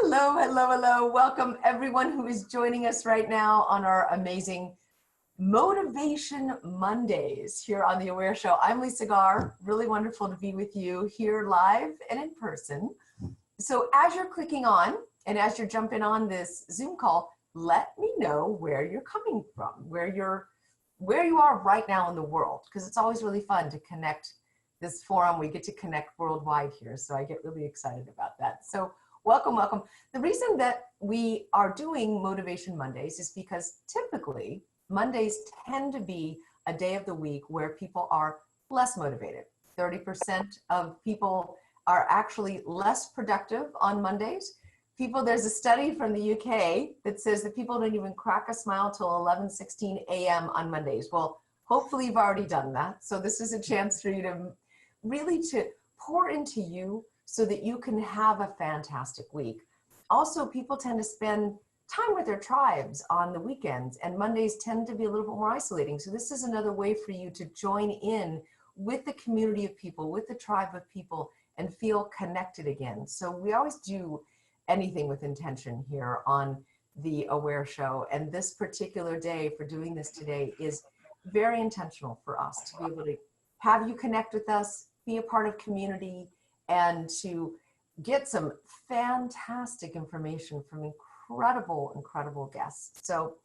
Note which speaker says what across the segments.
Speaker 1: Hello, hello, hello. Welcome everyone who is joining us right now on our amazing Motivation Mondays here on The Aware Show. I'm Lisa Garr. Really wonderful to be with you here live and in person. So as you're clicking on and as you're jumping on this Zoom call, let me know where you're coming from, where you are right now in the world, because it's always really fun to connect this forum. We get to connect worldwide here, so I get really excited about that. So welcome, welcome. The reason that we are doing Motivation Mondays is because typically Mondays tend to be a day of the week where people are less motivated. 30% of people are actually less productive on Mondays. There's a study from the UK that says that people don't even crack a smile till 11:16 a.m. on Mondays. Well, hopefully you've already done that. So this is a chance for you to really to pour into you so that you can have a fantastic week. Also, people tend to spend time with their tribes on the weekends, and Mondays tend to be a little bit more isolating. So this is another way for you to join in with the community of people, with the tribe of people, and feel connected again. So we always do anything with intention here on The Aware Show. And this particular day for doing this today is very intentional for us to be able to have you connect with us, be a part of community, and to get some fantastic information from incredible guests. So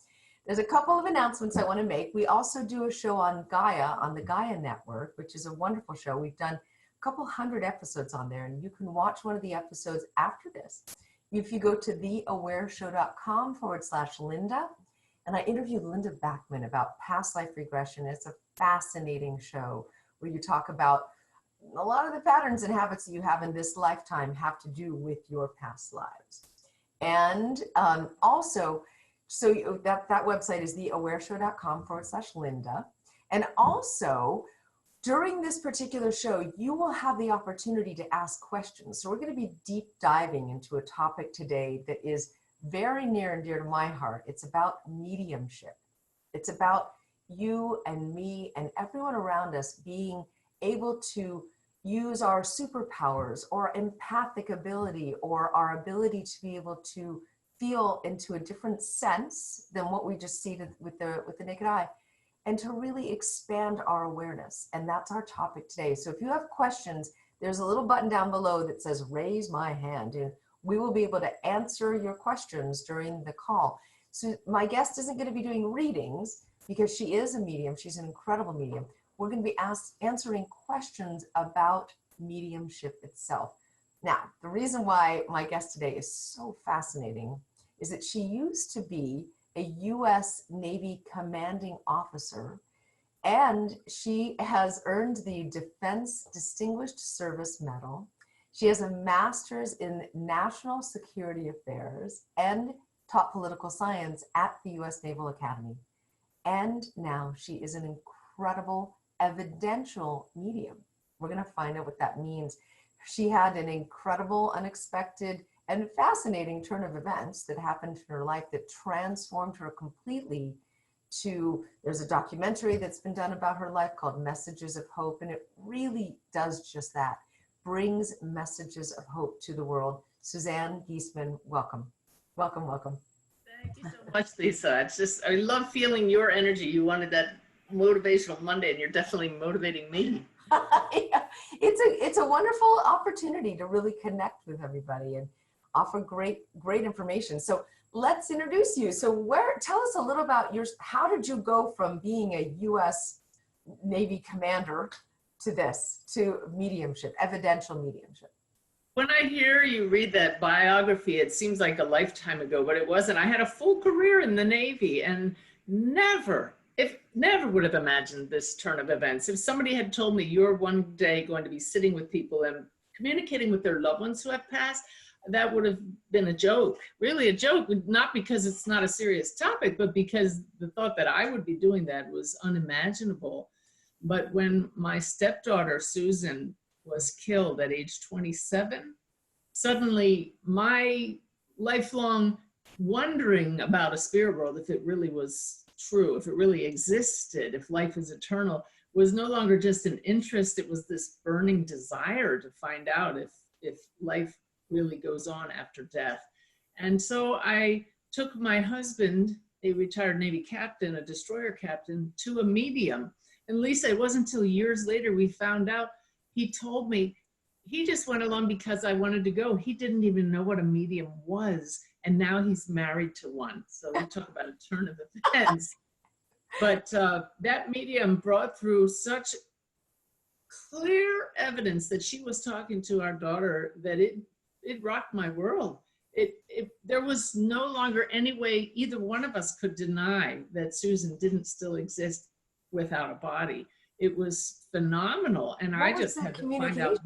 Speaker 1: there's a couple of announcements I want to make. We also do a show on Gaia, on the Gaia Network, which is a wonderful show. We've done a couple hundred episodes on there, and you can watch one of the episodes after this. If you go to theawareshow.com/Linda, and I interviewed Linda Backman about past life regression. It's a fascinating show where you talk about a lot of the patterns and habits that you have in this lifetime have to do with your past lives. And also, so that website is theawareshow.com/Linda. And also, during this particular show, you will have the opportunity to ask questions. So we're going to be deep diving into a topic today that is very near and dear to my heart. It's about mediumship. It's about you and me and everyone around us being able to use our superpowers or empathic ability or our ability to be able to feel into a different sense than what we just see with the naked eye, and to really expand our awareness. And that's our topic today. So if you have questions, there's a little button down below that says raise my hand, and we will be able to answer your questions during the call. So my guest isn't going to be doing readings because she is a medium. She's an incredible medium. We're going to be answering questions about mediumship itself. Now, the reason why my guest today is so fascinating is that she used to be a U.S. Navy commanding officer, and she has earned the Defense Distinguished Service Medal. She has a master's in National Security Affairs and taught political science at the U.S. Naval Academy. And now she is an incredible evidential medium. We're going to find out what that means. She had an incredible, unexpected, and fascinating turn of events that happened in her life that transformed her completely there's a documentary that's been done about her life called Messages of Hope, and it really does just that, brings messages of hope to the world. Suzanne Giesemann, welcome. Welcome, welcome.
Speaker 2: Thank you so much, Lisa. It's just, I love feeling your energy. You wanted that motivational Monday, and you're definitely motivating me.
Speaker 1: Yeah. It's a wonderful opportunity to really connect with everybody and offer great information. So let's introduce you. So tell us a little about how did you go from being a U.S. Navy commander to mediumship, evidential mediumship?
Speaker 2: When I hear you read that biography, it seems like a lifetime ago, but it wasn't. I had a full career in the Navy and never would have imagined this turn of events. If somebody had told me you're one day going to be sitting with people and communicating with their loved ones who have passed, that would have been a joke, really a joke, not because it's not a serious topic, but because the thought that I would be doing that was unimaginable. But when my stepdaughter, Susan, was killed at age 27, suddenly my lifelong wondering about a spirit world, if it really was true, if it really existed, if life is eternal, was no longer just an interest. It was this burning desire to find out if life really goes on after death. And so I took my husband, a retired Navy captain, a destroyer captain, to a medium. And Lisa, it wasn't until years later we found out, he told me he just went along because I wanted to go. He didn't even know what a medium was. And now he's married to one. So we talk about a turn of events. But that medium brought through such clear evidence that she was talking to our daughter that it rocked my world. There was no longer any way either one of us could deny that Susan didn't still exist without a body. It was phenomenal, and I just had to find out.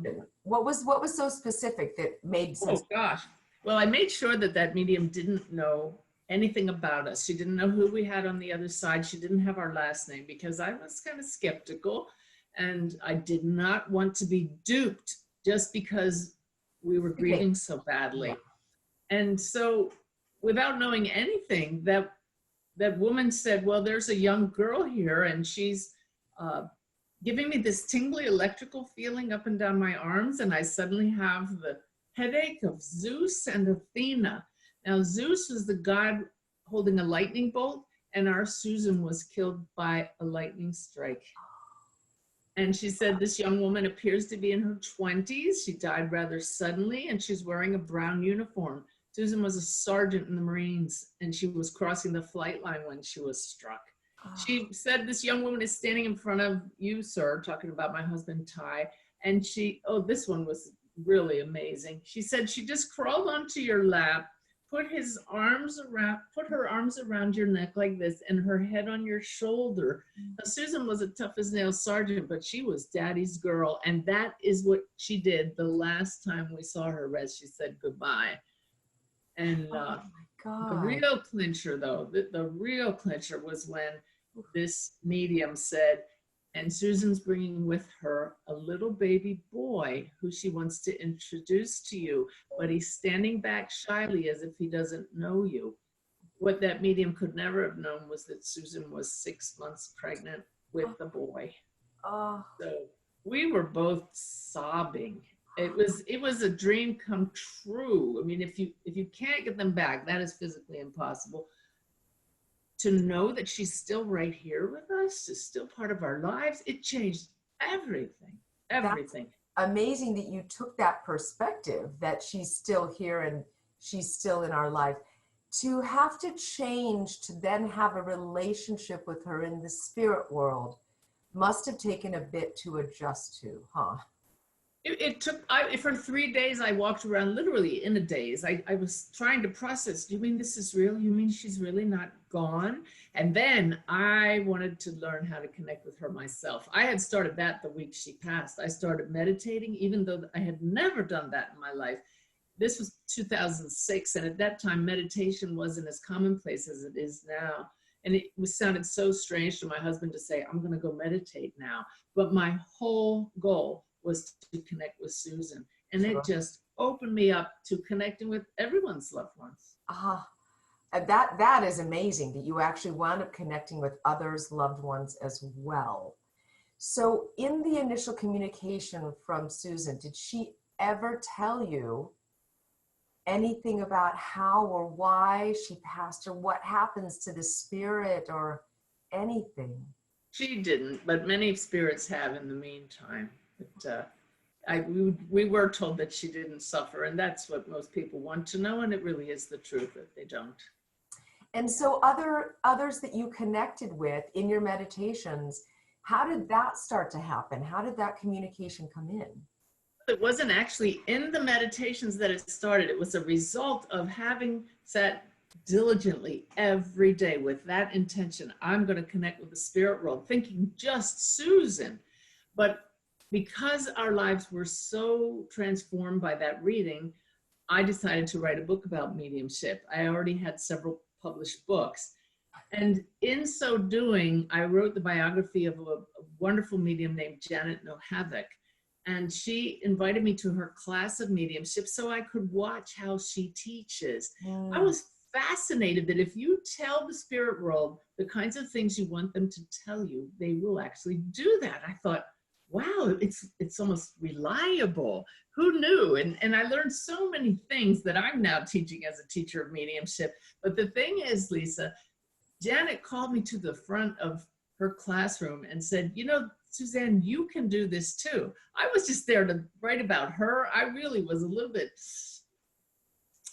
Speaker 1: What was so specific that made sense?
Speaker 2: Oh gosh. Well, I made sure that that medium didn't know anything about us. She didn't know who we had on the other side. She didn't have our last name because I was kind of skeptical, and I did not want to be duped just because we were grieving so badly. And so without knowing anything, that woman said, well, there's a young girl here and she's giving me this tingly electrical feeling up and down my arms. And I suddenly have the headache of Zeus and Athena. Now, Zeus was the god holding a lightning bolt, and our Susan was killed by a lightning strike. And she said, this young woman appears to be in her 20s. She died rather suddenly, and she's wearing a brown uniform. Susan was a sergeant in the Marines, and she was crossing the flight line when she was struck. She said, this young woman is standing in front of you, sir, talking about my husband, Ty. And this one was really amazing. She said, she just crawled onto your lap, put her arms around your neck like this, and her head on your shoulder. Now, Susan was a tough as nails sergeant, but she was daddy's girl. And that is what she did the last time we saw her as she said goodbye. And the real clincher, though, the real clincher was when this medium said, and Susan's bringing with her a little baby boy who she wants to introduce to you, but he's standing back shyly as if he doesn't know you. What that medium could never have known was that Susan was 6 months pregnant with the boy. So we were both sobbing. It was a dream come true. I mean, if you can't get them back, that is physically impossible. To know that she's still right here with us, is still part of our lives, it changed everything. That's
Speaker 1: amazing that you took that perspective, that she's still here and she's still in our life. To have to change to then have a relationship with her in the spirit world must have taken a bit to adjust to, huh?
Speaker 2: It took, for 3 days, I walked around literally in a daze. I was trying to process, you mean this is real? You mean she's really not gone? And then I wanted to learn how to connect with her myself. I had started that the week she passed. I started meditating, even though I had never done that in my life. This was 2006, and at that time, meditation wasn't as commonplace as it is now. And it sounded so strange to my husband to say, I'm gonna go meditate now. But my whole goal was to connect with Susan. And it just opened me up to connecting with everyone's loved ones.
Speaker 1: That is amazing that you actually wound up connecting with others' loved ones as well. So in the initial communication from Susan, did she ever tell you anything about how or why she passed, or what happens to the spirit, or anything?
Speaker 2: She didn't, but many spirits have in the meantime. But we were told that she didn't suffer, and that's what most people want to know, and it really is the truth that they don't.
Speaker 1: And so others that you connected with in your meditations, how did that start to happen? How did that communication come in?
Speaker 2: It wasn't actually in the meditations that it started. It was a result of having sat diligently every day with that intention. I'm going to connect with the spirit world, thinking just Susan. But because our lives were so transformed by that reading, I decided to write a book about mediumship. I already had several published books. And in so doing, I wrote the biography of a wonderful medium named Janet Nohavec. And she invited me to her class of mediumship so I could watch how she teaches. I was fascinated that if you tell the spirit world the kinds of things you want them to tell you, they will actually do that. I thought, wow, it's almost reliable. Who knew? And I learned so many things that I'm now teaching as a teacher of mediumship. But the thing is, Lisa, Janet called me to the front of her classroom and said, you know, Suzanne, you can do this too. I was just there to write about her. I really was a little bit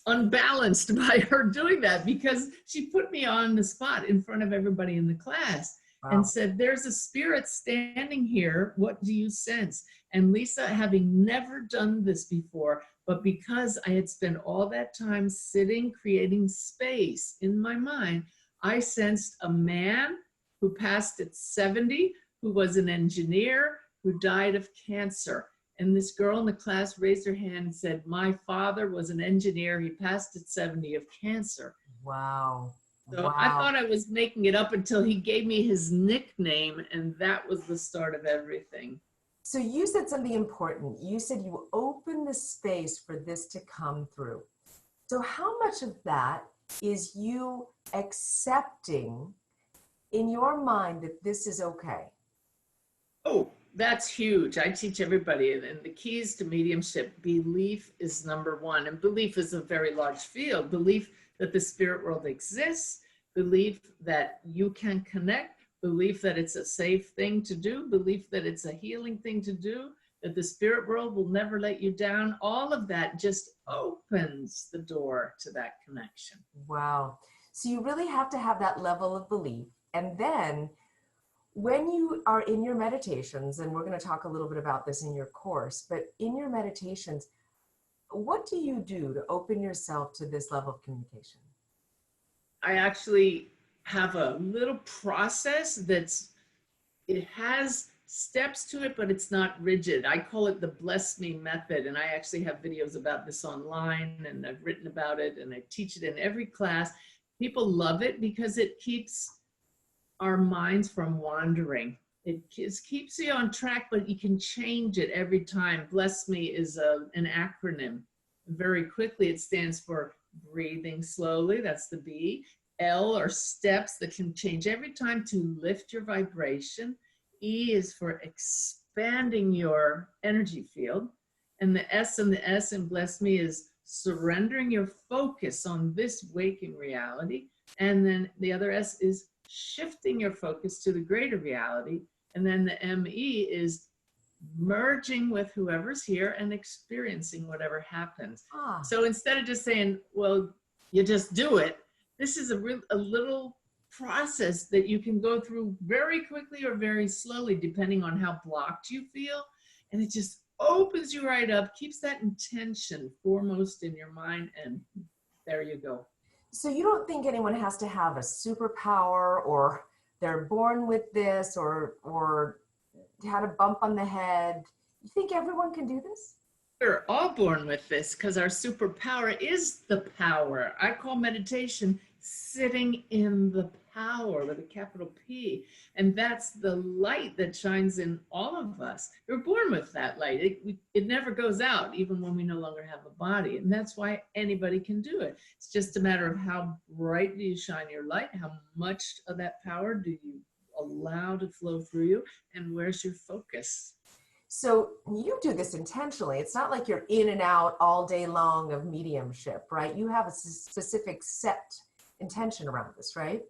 Speaker 2: unbalanced by her doing that, because she put me on the spot in front of everybody in the class. Wow. And said, there's a spirit standing here. What do you sense? And Lisa, having never done this before, but because I had spent all that time sitting, creating space in my mind, I sensed a man who passed at 70, who was an engineer, who died of cancer. And this girl in the class raised her hand and said, my father was an engineer. He passed at 70 of cancer.
Speaker 1: Wow.
Speaker 2: So
Speaker 1: wow.
Speaker 2: I thought I was making it up until he gave me his nickname, and that was the start of everything.
Speaker 1: So you said something important. You said you open the space for this to come through. So how much of that is you accepting in your mind that this is okay?
Speaker 2: Oh, that's huge. I teach everybody, and the keys to mediumship, belief is number one. And belief is a very large field. Belief that the spirit world exists, belief that you can connect, belief that it's a safe thing to do, belief that it's a healing thing to do, that the spirit world will never let you down. All of that just opens the door to that connection.
Speaker 1: Wow. So you really have to have that level of belief. And then when you are in your meditations, and we're going to talk a little bit about this in your course, but in your meditations, what do you do to open yourself to this level of communication?
Speaker 2: I actually have a little process it has steps to it, but it's not rigid. I call it the Bless Me method. And I actually have videos about this online, and I've written about it, and I teach it in every class. People love it because it keeps our minds from wandering. It keeps you on track, but you can change it every time. Bless Me is an acronym. Very quickly, it stands for breathing slowly. That's the B. L are steps that can change every time to lift your vibration. E is for expanding your energy field. And the S in Bless Me is surrendering your focus on this waking reality. And then the other S is shifting your focus to the greater reality. And then the ME is merging with whoever's here and experiencing whatever happens. So instead of just saying, well, you just do it, this is a little process that you can go through very quickly or very slowly, depending on how blocked you feel. And it just opens you right up, keeps that intention foremost in your mind, and there you go.
Speaker 1: So you don't think anyone has to have a superpower, or they're born with this, or had a bump on the head? You think everyone can do this?
Speaker 2: We're all born with this, because our superpower is the power. I call meditation sitting in the power with a capital P. And that's the light that shines in all of us. We're born with that light. It never goes out, even when we no longer have a body. And that's why anybody can do it. It's just a matter of how bright do you shine your light, how much of that power do you allow to flow through you, and where's your focus?
Speaker 1: So you do this intentionally. It's not like you're in and out all day long of mediumship, right? You have a specific set intention around this, right?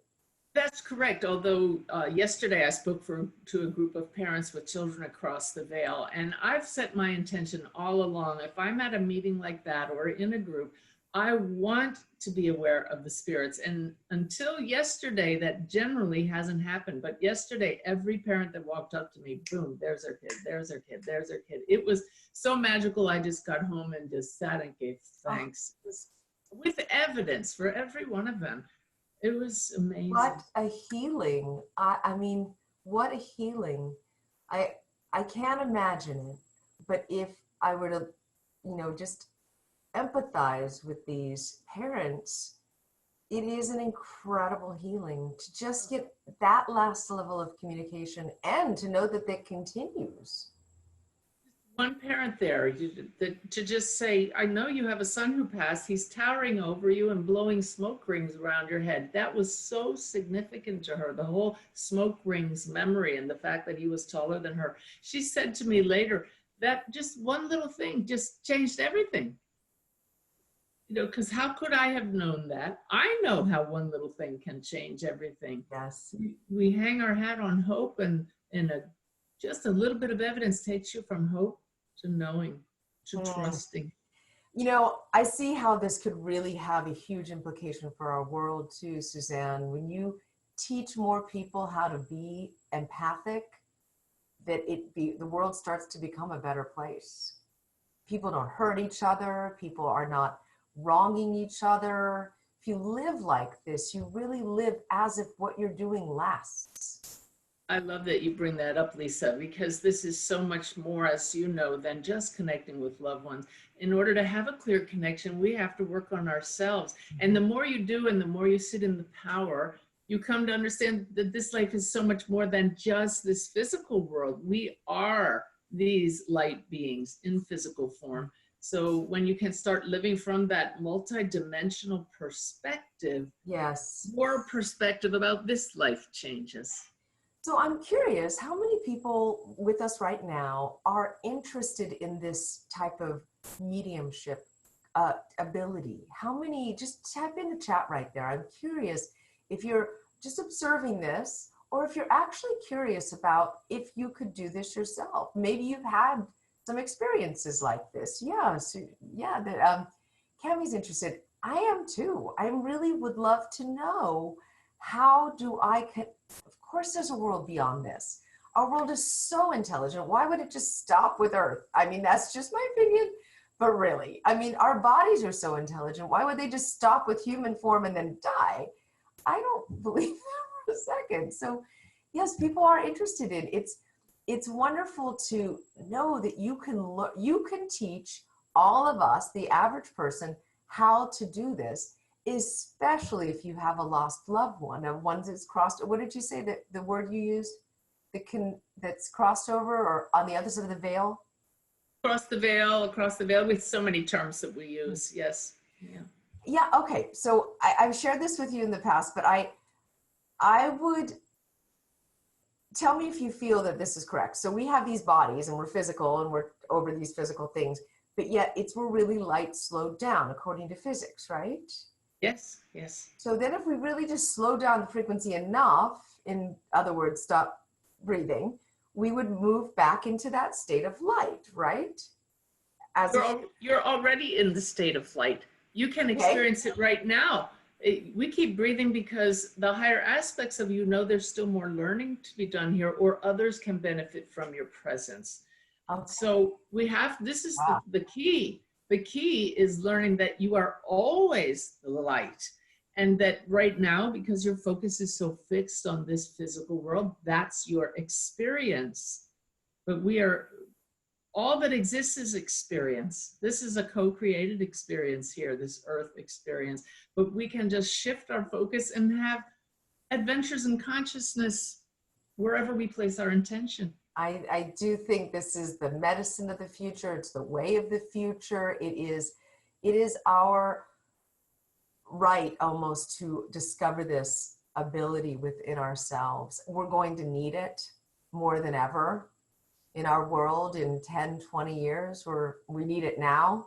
Speaker 2: That's correct. Although yesterday I spoke to a group of parents with children across the veil, and I've set my intention all along. If I'm at a meeting like that or in a group, I want to be aware of the spirits. And until yesterday, that generally hasn't happened. But yesterday, every parent that walked up to me, boom, there's their kid, there's their kid, there's their kid. It was so magical. I just got home and just sat and gave thanks with evidence for every one of them. It was amazing.
Speaker 1: What a healing. I mean, what a healing. I can't imagine it. But if I were to, just empathize with these parents, it is an incredible healing to just get that last level of communication and to know that it continues.
Speaker 2: one parent there to just say, I know you have a son who passed, he's towering over you and blowing smoke rings around your head. That was so significant to her, the whole smoke rings memory and the fact that he was taller than her. She said to me later that just one little thing just changed everything. You know, because how could I have known that? I know how one little thing can change everything.
Speaker 1: Yes.
Speaker 2: We hang our hat on hope, and just a little bit of evidence takes you from hope to knowing, to trusting.
Speaker 1: You know, I see how this could really have a huge implication for our world too, Suzanne. When you teach more people how to be empathic, that the world starts to become a better place. People don't hurt each other. People are not wronging each other. If you live like this, you really live as if what you're doing lasts.
Speaker 2: I love that you bring that up, Lisa, because this is so much more, as you know, than just connecting with loved ones. In order to have a clear connection, we have to work on ourselves. And the more you do and the more you sit in the power, you come to understand that this life is so much more than just this physical world. We are these light beings in physical form. So when you can start living from that multidimensional perspective,
Speaker 1: yes,
Speaker 2: your perspective about this life changes.
Speaker 1: So I'm curious, how many people with us right now are interested in this type of mediumship ability? How many, just type in the chat right there. I'm curious if you're just observing this, or if you're actually curious about if you could do this yourself. Maybe you've had some experiences like this. Yeah, so, yeah, Cammie's interested. I am too. I really would love to know, how do I, of course there's a world beyond this. Our world is so intelligent. Why would it just stop with Earth? I mean, that's just my opinion, but really, I mean, our bodies are so intelligent. Why would they just stop with human form and then die? I don't believe that for a second. So yes, people are interested in it. It's wonderful to know that you can teach all of us, the average person, how to do this, especially if you have a lost loved one, a one that's crossed. What did you say that the word you used? That's crossed over, or on the other side of the veil?
Speaker 2: Across the veil, with so many terms that we use. Yes. Yeah.
Speaker 1: Yeah. Okay. So I've shared this with you in the past, but I would, tell me if you feel that this is correct. So we have these bodies and we're physical and we're over these physical things, but yet we're really light slowed down according to physics, right?
Speaker 2: Yes, yes.
Speaker 1: So then if we really just slow down the frequency enough, in other words, stop breathing, we would move back into that state of light, right?
Speaker 2: You're already in the state of light. You can experience it right now. We keep breathing because the higher aspects of you know there's still more learning to be done here, or others can benefit from your presence. Okay. So this is the key. The key is learning that you are always the light, and that right now, because your focus is so fixed on this physical world, that's your experience. But all that exists is experience. This is a co-created experience here, this earth experience. But we can just shift our focus and have adventures in consciousness wherever we place our intention.
Speaker 1: I do think this is the medicine of the future. It's the way of the future. It is our right almost to discover this ability within ourselves. We're going to need it more than ever in our world in 10, 20 years, we need it now.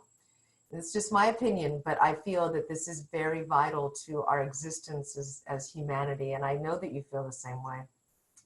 Speaker 1: It's just my opinion, but I feel that this is very vital to our existence as humanity. And I know that you feel the same way.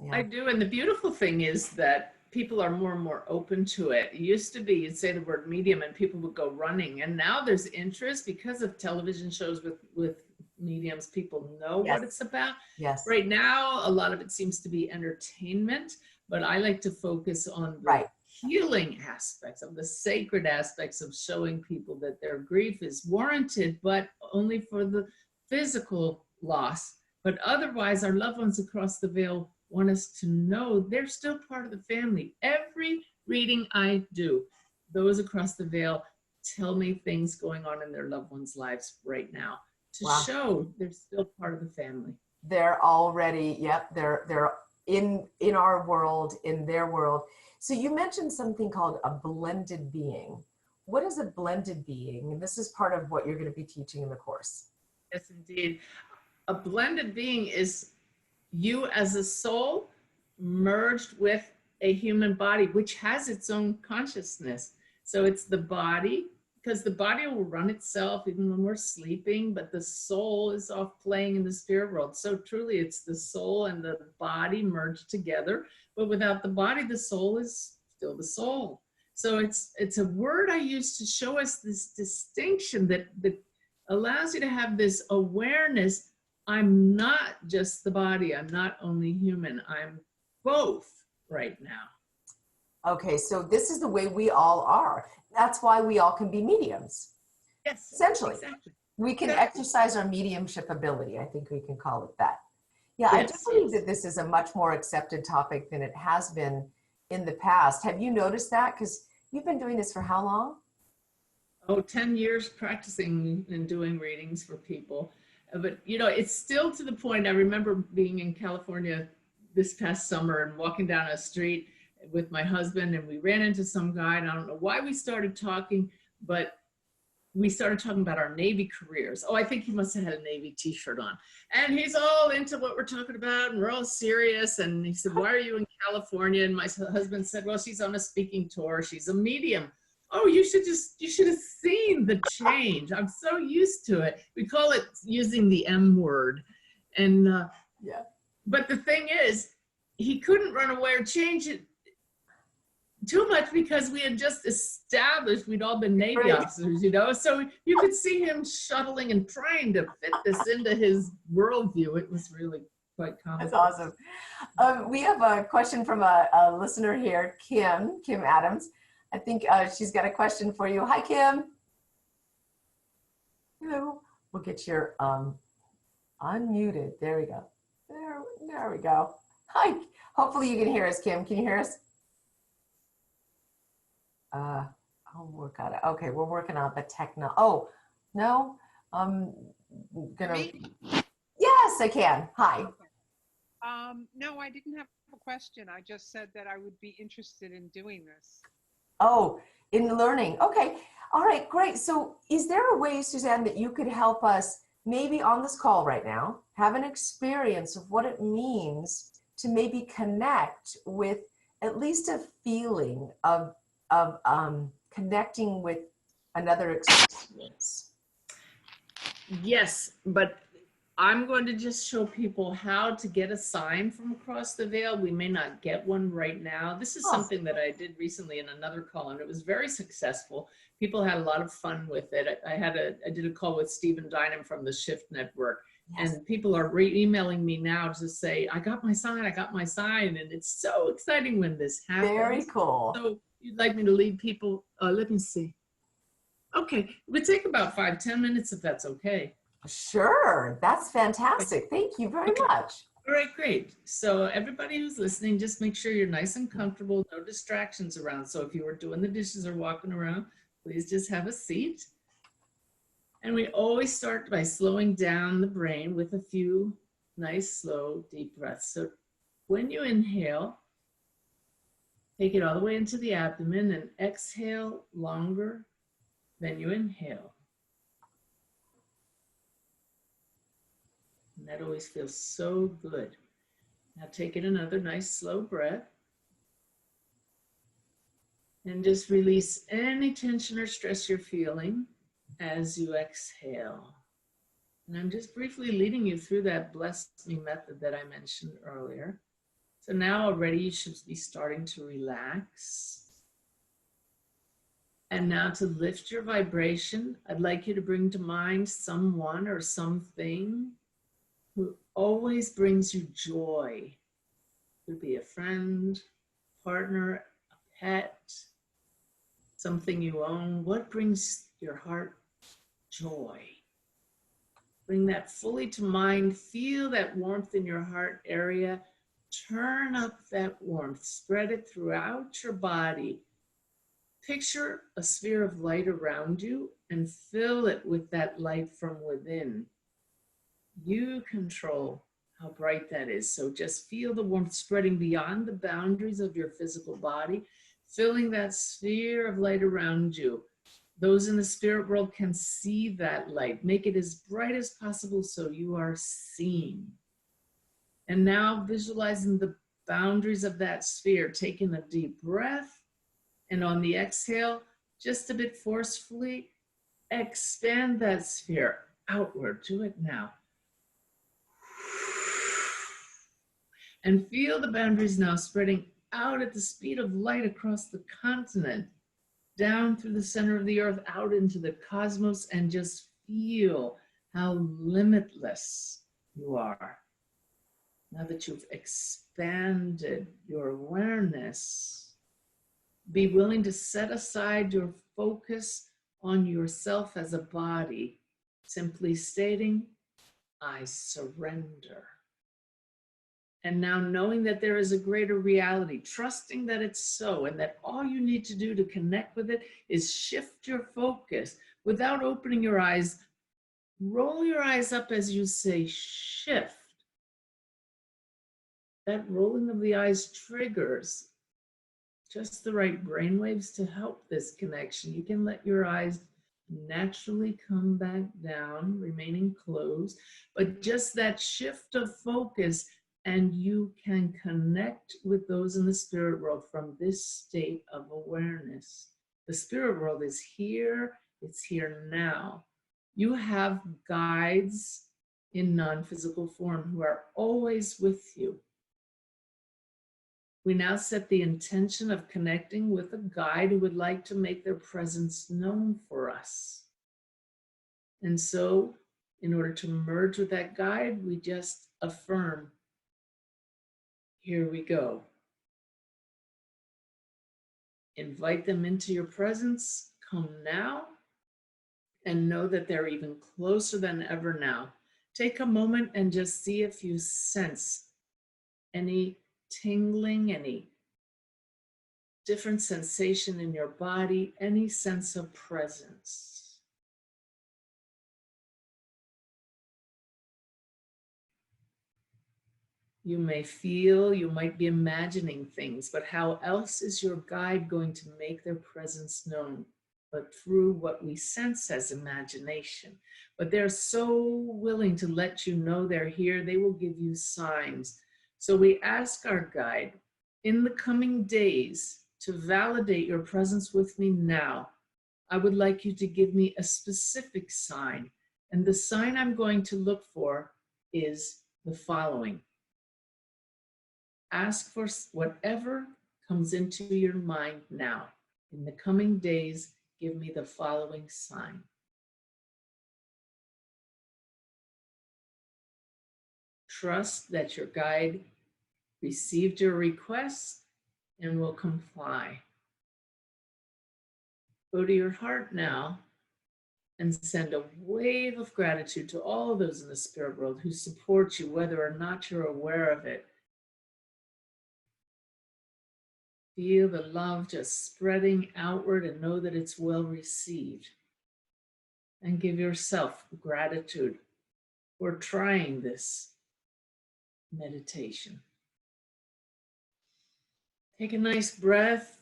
Speaker 1: Yeah.
Speaker 2: I do. And the beautiful thing is that people are more and more open to it. It used to be, you'd say the word medium and people would go running. And now there's interest because of television shows with mediums. People know what it's about.
Speaker 1: Yes.
Speaker 2: Right now, a lot of it seems to be entertainment, but I like to focus on the healing aspects, of the sacred aspects of showing people that their grief is warranted, but only for the physical loss. But otherwise, our loved ones across the veil want us to know they're still part of the family. Every reading I do, those across the veil tell me things going on in their loved ones' lives right now to show they're still part of the family.
Speaker 1: They're already, they're in our world, in their world. So you mentioned something called a blended being. What is a blended being? And this is part of what you're going to be teaching in the course.
Speaker 2: Yes, indeed. A blended being is you as a soul merged with a human body, which has its own consciousness. So it's the body, because the body will run itself even when we're sleeping, but the soul is off playing in the spirit world. So truly, it's the soul and the body merged together, but without the body, the soul is still the soul. So it's a word I use to show us this distinction that allows you to have this awareness. I'm not just the body. I'm not only human. I'm both right now.
Speaker 1: Okay, so this is the way we all are. That's why we all can be mediums.
Speaker 2: Yes,
Speaker 1: Essentially,
Speaker 2: exactly.
Speaker 1: we can exercise our mediumship ability. I think we can call it that. Yeah,
Speaker 2: Yes,
Speaker 1: I do believe that this is a much more accepted topic than it has been in the past. Have you noticed that? Because you've been doing this for how long?
Speaker 2: Oh, 10 years practicing and doing readings for people. But, you know, it's still to the point. I remember being in California this past summer and walking down a street with my husband, and we ran into some guy, and I don't know why we started talking, but we started talking about our Navy careers. Oh, I think he must have had a Navy t-shirt on. And he's all into what we're talking about, and we're all serious. And he said, why are you in California? And my husband said, well, she's on a speaking tour. She's a medium. Oh, you should have seen the change. I'm so used to it. We call it using the M word. And,
Speaker 1: Yeah.
Speaker 2: but the thing is, he couldn't run away or change it too much because we had just established we'd all been Navy officers, you know, so you could see him shuttling and trying to fit this into his worldview. It was really quite comical.
Speaker 1: That's awesome. We have a question from a listener here, Kim Adams. I think she's got a question for you. Hi, Kim. Hello. We'll get your unmuted. There we go. There we go. Hi. Hopefully you can hear us, Kim. Can you hear us? I'll work on it. Okay, we're working on the techno. Oh, no. I'm gonna.
Speaker 3: Me?
Speaker 1: Yes, I can. Hi.
Speaker 3: No, I didn't have a question. I just said that I would be interested in doing this.
Speaker 1: Oh, in learning. Okay. All right, great. So is there a way, Suzanne, that you could help us maybe on this call right now, have an experience of what it means to maybe connect with at least a feeling of connecting with another experience?
Speaker 2: Yes, but I'm going to just show people how to get a sign from across the veil. We may not get one right now. This is something that I did recently in another call, and it was very successful. People had a lot of fun with it. I did a call with Stephen Dynam from the Shift Network, yes. And people are emailing me now to say, I got my sign, and it's so exciting when this happens.
Speaker 1: Very cool.
Speaker 2: So you'd like me to lead people? Let me see. Okay, it would take about 5-10 minutes if that's okay.
Speaker 1: Sure, that's fantastic. Thank you very much.
Speaker 2: All right, great. So everybody who's listening, just make sure you're nice and comfortable, no distractions around. So if you were doing the dishes or walking around, please just have a seat. And we always start by slowing down the brain with a few nice, slow, deep breaths. So when you inhale, take it all the way into the abdomen and exhale longer than you inhale. And that always feels so good. Now take it another nice slow breath. And just release any tension or stress you're feeling as you exhale. And I'm just briefly leading you through that Bless Me method that I mentioned earlier. So now already you should be starting to relax. And now to lift your vibration, I'd like you to bring to mind someone or something who always brings you joy. It could be a friend, partner, a pet, something you own. What brings your heart joy? Bring that fully to mind. Feel that warmth in your heart area. Turn up that warmth. Spread it throughout your body. Picture a sphere of light around you and fill it with that light from within. You control how bright that is. So just feel the warmth spreading beyond the boundaries of your physical body, filling that sphere of light around you. Those in the spirit world can see that light. Make it as bright as possible so you are seen. And now visualizing the boundaries of that sphere, taking a deep breath, and on the exhale, just a bit forcefully, expand that sphere outward. Do it now. And feel the boundaries now spreading out at the speed of light across the continent, down through the center of the earth, out into the cosmos, and just feel how limitless you are. Now that you've expanded your awareness, be willing to set aside your focus on yourself as a body, simply stating, I surrender. And now knowing that there is a greater reality, trusting that it's so, and that all you need to do to connect with it is shift your focus without opening your eyes. Roll your eyes up as you say shift. That rolling of the eyes triggers just the right brainwaves to help this connection. You can let your eyes naturally come back down, remaining closed, but just that shift of focus, and you can connect with those in the spirit world from this state of awareness. The spirit world is here, it's here now. You have guides in non-physical form who are always with you. We now set the intention of connecting with a guide who would like to make their presence known for us. And so, in order to merge with that guide, we just affirm, here we go. Invite them into your presence, come now, and know that they're even closer than ever now. Take a moment and just see if you sense any tingling, any different sensation in your body, any sense of presence. You may feel, you might be imagining things, but how else is your guide going to make their presence known but through what we sense as imagination? But they're so willing to let you know they're here, they will give you signs. So we ask our guide in the coming days to validate your presence with me now. I would like you to give me a specific sign. And the sign I'm going to look for is the following. Ask for whatever comes into your mind now. In the coming days, give me the following sign. Trust that your guide received your request and will comply. Go to your heart now and send a wave of gratitude to all of those in the spirit world who support you, whether or not you're aware of it. Feel the love just spreading outward and know that it's well received. And give yourself gratitude for trying this meditation. Take a nice breath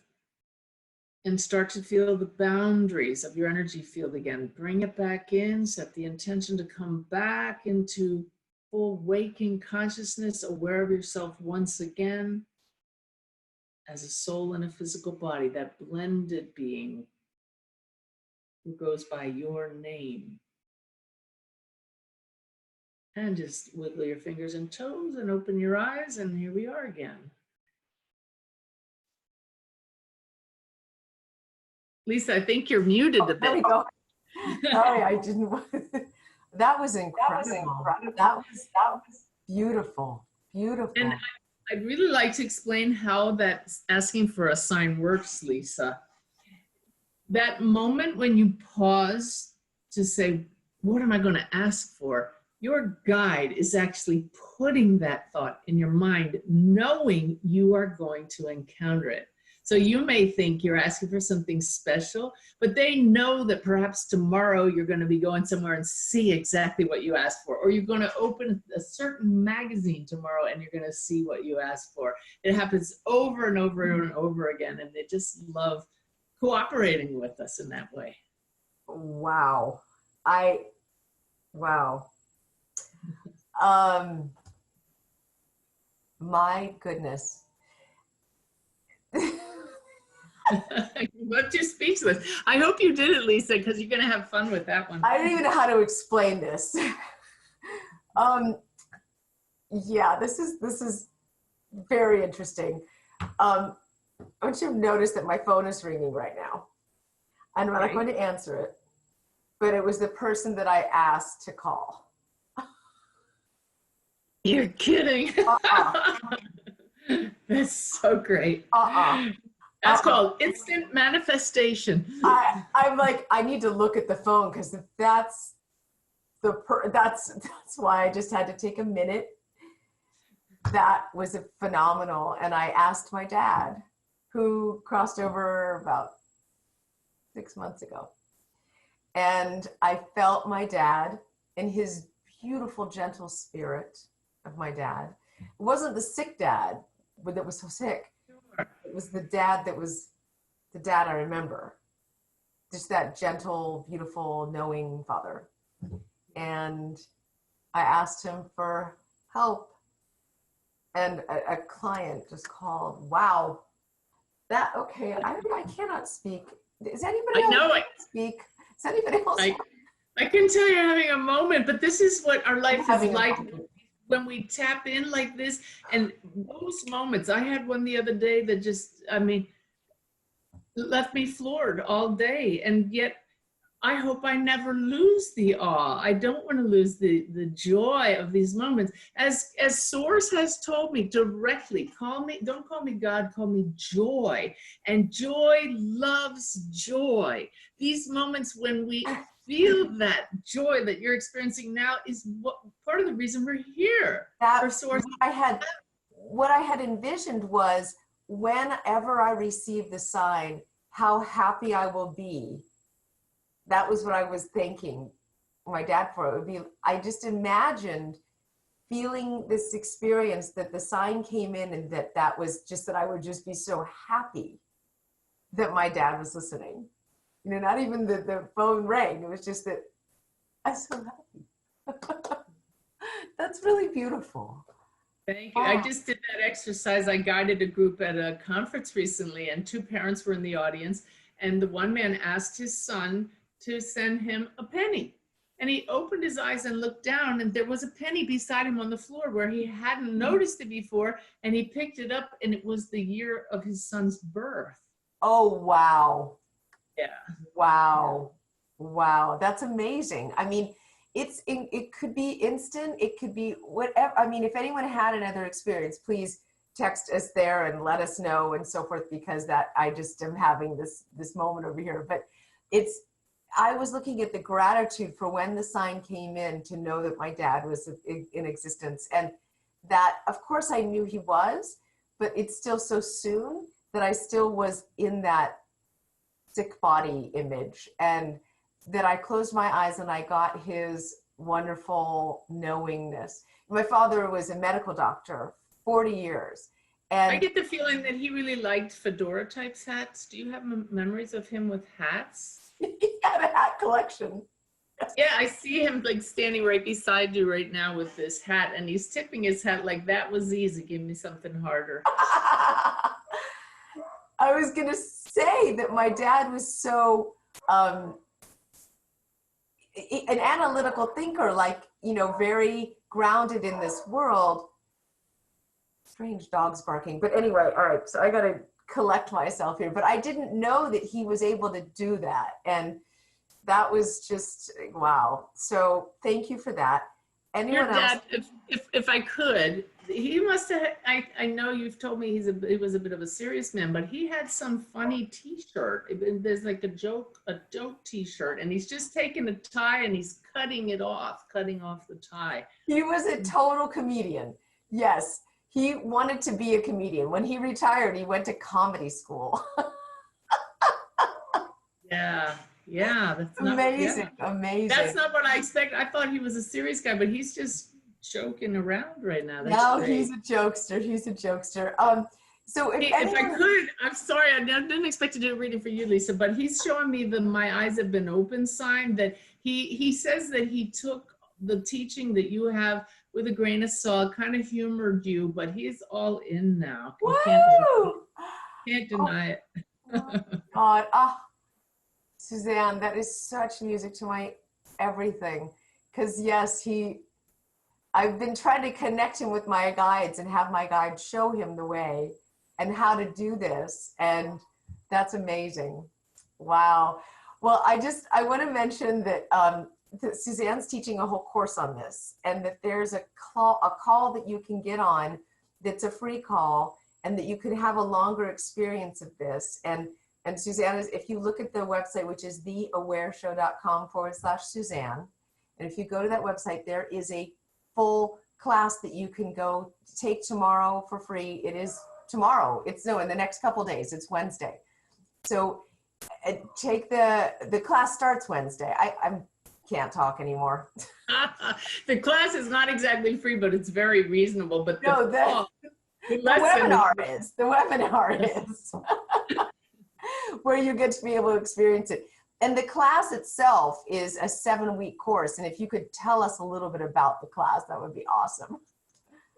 Speaker 2: and start to feel the boundaries of your energy field again. Bring it back in, set the intention to come back into full waking consciousness, aware of yourself once again as a soul in a physical body, that blended being who goes by your name. And just wiggle your fingers and toes and open your eyes, and here we are again. Lisa, I think you're muted a bit.
Speaker 1: There we go. Sorry, I didn't. That was incredible. That was beautiful. Beautiful.
Speaker 2: And I'd really like to explain how that asking for a sign works, Lisa. That moment when you pause to say, what am I going to ask for? Your guide is actually putting that thought in your mind, knowing you are going to encounter it. So you may think you're asking for something special, but they know that perhaps tomorrow you're going to be going somewhere and see exactly what you asked for, or you're going to open a certain magazine tomorrow and you're going to see what you asked for. It happens over and over and over again, and they just love cooperating with us in that way.
Speaker 1: Wow. Wow. My goodness.
Speaker 2: Left you speechless. I hope you did it, Lisa, because you're going to have fun with that one.
Speaker 1: I don't even know how to explain this. Yeah, this is very interesting. I want you to notice that my phone is ringing right now. And I'm not going to answer it, but it was the person that I asked to call.
Speaker 2: You're kidding. That's so great. That's called instant manifestation.
Speaker 1: I'm like, I need to look at the phone, because that's why I just had to take a minute. That was phenomenal. And I asked my dad, who crossed over about 6 months ago. And I felt my dad in his beautiful, gentle spirit of my dad. It wasn't the sick dad that was so sick. It was the dad that was the dad I remember. Just that gentle, beautiful, knowing father. And I asked him for help. And a client just called. Wow. Okay, I cannot speak. Is anybody else speak? Is anybody else?
Speaker 2: I can tell you're having a moment, but this is what our life is like when we tap in like this. And those moments, I had one the other day that just, left me floored all day. And yet I hope I never lose the awe. I don't want to lose the joy of these moments. As Source has told me directly, don't call me God, call me joy. And joy loves joy. These moments when we feel that joy that you're experiencing now is part of the reason we're here. For Source.
Speaker 1: What I had envisioned was, whenever I receive the sign, how happy I will be. That was what I was thanking my dad for. It would be, I just imagined feeling this experience that the sign came in, and that was just that I would just be so happy that my dad was listening. You know, not even the phone rang. It was just that I'm so happy. That's really beautiful.
Speaker 2: Thank you. I just did that exercise. I guided a group at a conference recently, and 2 parents were in the audience, and the one man asked his son to send him a penny. And he opened his eyes and looked down, and there was a penny beside him on the floor where he hadn't noticed it before. And he picked it up, and it was the year of his son's birth.
Speaker 1: Oh, wow.
Speaker 2: Yeah.
Speaker 1: Wow. Wow. That's amazing. I mean, it could be instant. It could be whatever. I mean, if anyone had another experience, please text us there and let us know and so forth, because I just am having this moment over here. But I was looking at the gratitude for when the sign came in, to know that my dad was in existence. And that, of course, I knew he was, but it's still so soon that I still was in that sick body image. And that I closed my eyes and I got his wonderful knowingness. My father was a medical doctor, 40 years. And
Speaker 2: I get the feeling that he really liked fedora type hats. Do you have memories of him with hats?
Speaker 1: He had a hat collection.
Speaker 2: Yeah, I see him like standing right beside you right now with this hat, and he's tipping his hat like, that was easy, give me something harder.
Speaker 1: I was going to say that my dad was so an analytical thinker, like, very grounded in this world. Strange dogs barking. But anyway, all right, so I got to collect myself here. But I didn't know that he was able to do that. And that was just, wow. So thank you for that. Anyone
Speaker 2: Your dad,
Speaker 1: else?
Speaker 2: if I could, he must have, I know you've told me he was a bit of a serious man, but he had some funny t-shirt. There's like a joke t-shirt, and he's just taking a tie and he's cutting off the tie.
Speaker 1: He was a total comedian. Yes. He wanted to be a comedian. When he retired, he went to comedy school.
Speaker 2: Yeah, yeah, that's not,
Speaker 1: Amazing,
Speaker 2: yeah.
Speaker 1: amazing.
Speaker 2: That's not what I expected. I thought he was a serious guy, but he's just joking around right now. That's
Speaker 1: No,
Speaker 2: great.
Speaker 1: he's a jokester. He's a jokester. So
Speaker 2: Hey, if I could, I'm sorry, I didn't expect to do a reading for you, Lisa, but he's showing me the "My eyes have been open" sign. That he says that he took the teaching that you have with a grain of salt, kind of humored you, but he's all in now. He can't deny it.
Speaker 1: Oh, God, Suzanne, that is such music to my everything. Because yes, I've been trying to connect him with my guides and have my guides show him the way and how to do this. And that's amazing. Wow. Well, I want to mention that, that Suzanne's teaching a whole course on this, and that there's a call that you can get on that's a free call, and that you can have a longer experience of this. And Suzanne, if you look at the website, which is theawareshow.com/Suzanne, and if you go to that website, there is a full class that you can go take tomorrow for free. It is tomorrow. It's in the next couple of days. It's Wednesday. So take the class starts Wednesday. I can't talk anymore.
Speaker 2: The class is not exactly free, but it's very reasonable. But
Speaker 1: No, the webinar is. The webinar is. Where you get to be able to experience it. And the class itself is a 7-week course. And if you could tell us a little bit about the class, that would be awesome.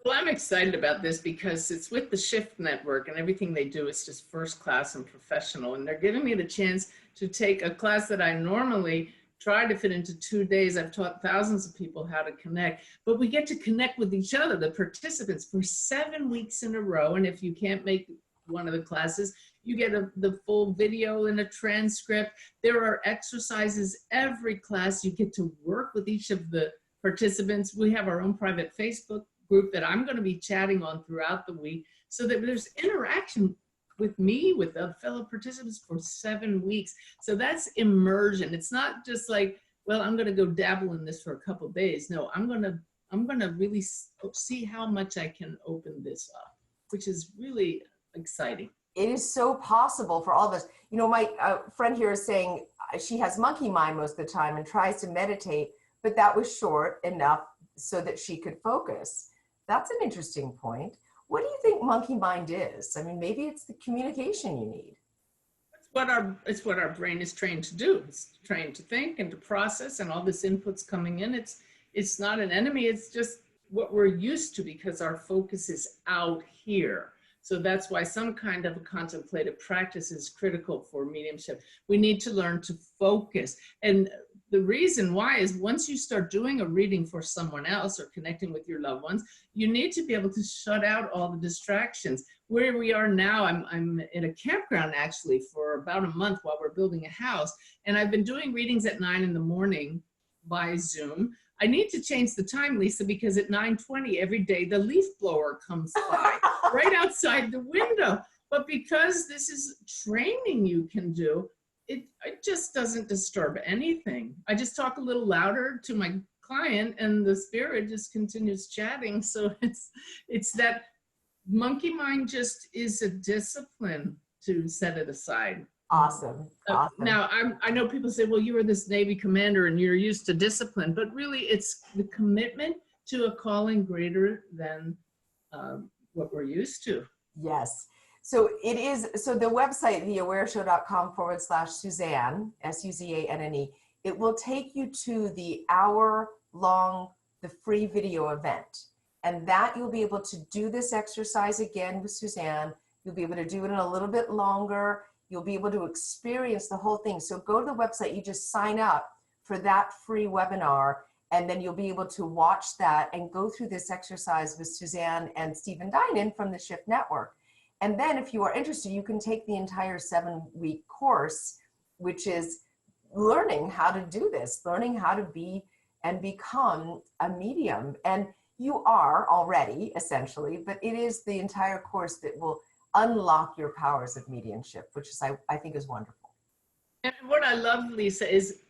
Speaker 2: Well, I'm excited about this because it's with the Shift Network, and everything they do is just first class and professional. And they're giving me the chance to take a class that I normally try to fit into 2 days. I've taught thousands of people how to connect, but we get to connect with each other, the participants, for 7 weeks in a row. And if you can't make one of the classes, you get the full video and a transcript. There are exercises every class. You get to work with each of the participants. We have our own private Facebook group that I'm going to be chatting on throughout the week, so that there's interaction with me, with the fellow participants for 7 weeks. So that's immersion. It's not just like, well, I'm going to go dabble in this for a couple of days. No, I'm going to really see how much I can open this up, which is really exciting.
Speaker 1: It is so possible for all of us. You know, my friend here is saying she has monkey mind most of the time and tries to meditate, but that was short enough so that she could focus. That's an interesting point. What do you think monkey mind is? I mean, maybe it's the communication you need.
Speaker 2: It's what our brain is trained to do. It's trained to think and to process, and all this input's coming in. It's not an enemy. It's just what we're used to because our focus is out here. So that's why some kind of a contemplative practice is critical for mediumship. We need to learn to focus. And the reason why is once you start doing a reading for someone else or connecting with your loved ones, you need to be able to shut out all the distractions. Where we are now, I'm in a campground actually for about a month while we're building a house. And I've been doing readings at 9 in the morning by Zoom. I need to change the time, Lisa, because at 9:20 every day, the leaf blower comes by right outside the window. But because this is training you can do, it just doesn't disturb anything. I just talk a little louder to my client and the spirit just continues chatting. So it's that monkey mind just is a discipline to set it aside.
Speaker 1: Awesome. Awesome.
Speaker 2: Now, I know people say, well, you were this Navy commander and you're used to discipline, but really it's the commitment to a calling greater than what we're used to.
Speaker 1: Yes. So it is, so the website, theawareshow.com/Suzanne, SUZANNE, it will take you to the hour-long, the free video event. And that you'll be able to do this exercise again with Suzanne. You'll be able to do it in a little bit longer. You'll be able to experience the whole thing. So go to the website, you just sign up for that free webinar, and then you'll be able to watch that and go through this exercise with Suzanne and Stephen Dinan from the Shift Network. And then if you are interested, you can take the entire 7-week course, which is learning how to do this, learning how to be and become a medium. And you are already, essentially, but it is the entire course that will unlock your powers of mediumship, which is, I think is wonderful.
Speaker 2: And what I love, Lisa, is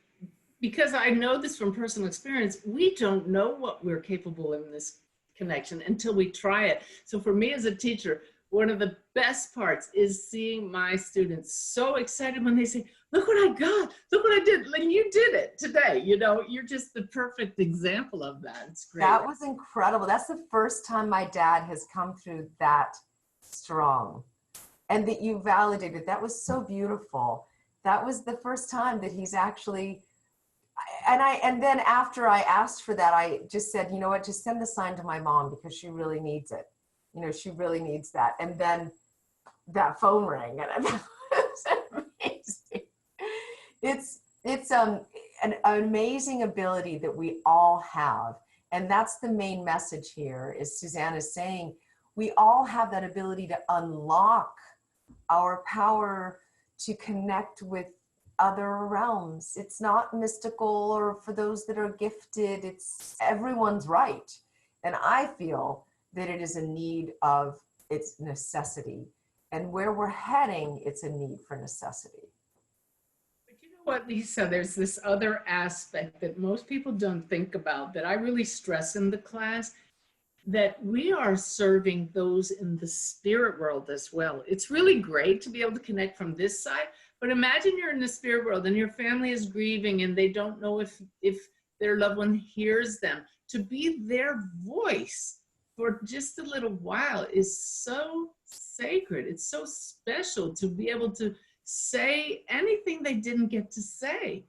Speaker 2: because I know this from personal experience, we don't know what we're capable in this connection until we try it. So for me as a teacher, one of the best parts is seeing my students so excited when they say, look what I got, look what I did. Like, you did it today. You know, you're just the perfect example of that. It's great.
Speaker 1: That was incredible. That's the first time my dad has come through that strong, and that you validated. That was so beautiful. That was the first time that he's actually, and then after I asked for that, I just said, you know what, just send the sign to my mom because she really needs it. You know, she really needs that. And then that phone rang, and it was amazing. It's an amazing ability that we all have. And that's the main message here, is Suzanne is saying, we all have that ability to unlock our power to connect with other realms. It's not mystical or for those that are gifted. It's everyone's right. And I feel that it is a need of its necessity. And where we're heading, it's a need for necessity.
Speaker 2: But you know what, Lisa, there's this other aspect that most people don't think about that I really stress in the class, that we are serving those in the spirit world as well. It's really great to be able to connect from this side, but imagine you're in the spirit world and your family is grieving and they don't know if their loved one hears them. To be their voice for just a little while is so sacred. It's so special to be able to say anything they didn't get to say.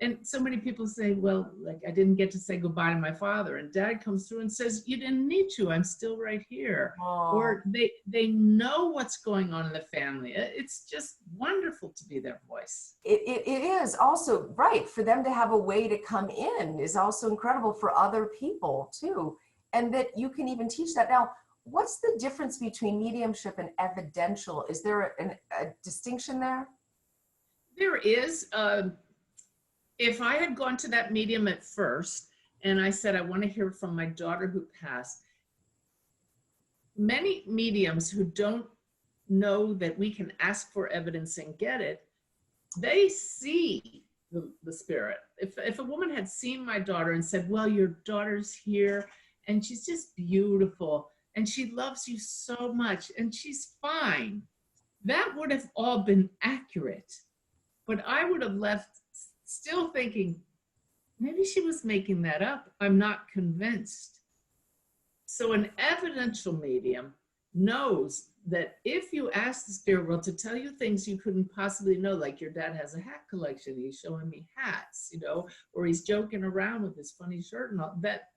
Speaker 2: And so many people say, well, like, I didn't get to say goodbye to my father. And dad comes through and says, you didn't need to, I'm still right here.
Speaker 1: Aww.
Speaker 2: Or they know what's going on in the family. It's just wonderful to be their voice.
Speaker 1: It is also, right, for them to have a way to come in is also incredible for other people too. And that you can even teach that. Now, what's the difference between mediumship and evidential? Is there a distinction there?
Speaker 2: There is. If I had gone to that medium at first and I said, I want to hear from my daughter who passed, many mediums who don't know that we can ask for evidence and get it, they see the spirit. If a woman had seen my daughter and said, well, your daughter's here and she's just beautiful and she loves you so much and she's fine, that would have all been accurate. But I would have left still thinking, maybe she was making that up. I'm not convinced. So an evidential medium knows that if you ask the spirit world to tell you things you couldn't possibly know, like your dad has a hat collection, he's showing me hats, you know, or he's joking around with his funny shirt and all that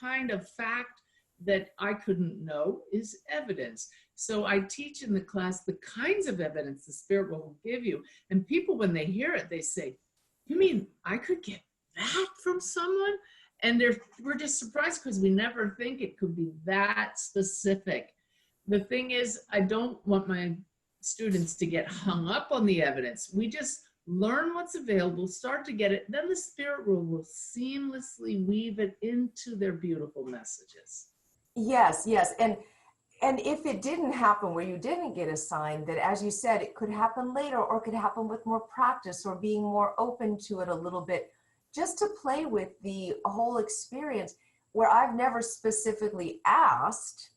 Speaker 2: kind of fact that I couldn't know is evidence. So I teach in the class the kinds of evidence the spirit world will give you. And people, when they hear it, they say, you mean I could get that from someone? And we're just surprised because we never think it could be that specific. The thing is, I don't want my students to get hung up on the evidence. We just learn what's available, start to get it, then the spirit world will seamlessly weave it into their beautiful messages.
Speaker 1: Yes, yes. And if it didn't happen where you didn't get a sign, that as you said, it could happen later or it could happen with more practice or being more open to it a little bit, just to play with the whole experience, where I've never specifically asked,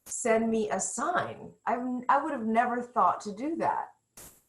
Speaker 1: send me a sign. I would have never thought to do that.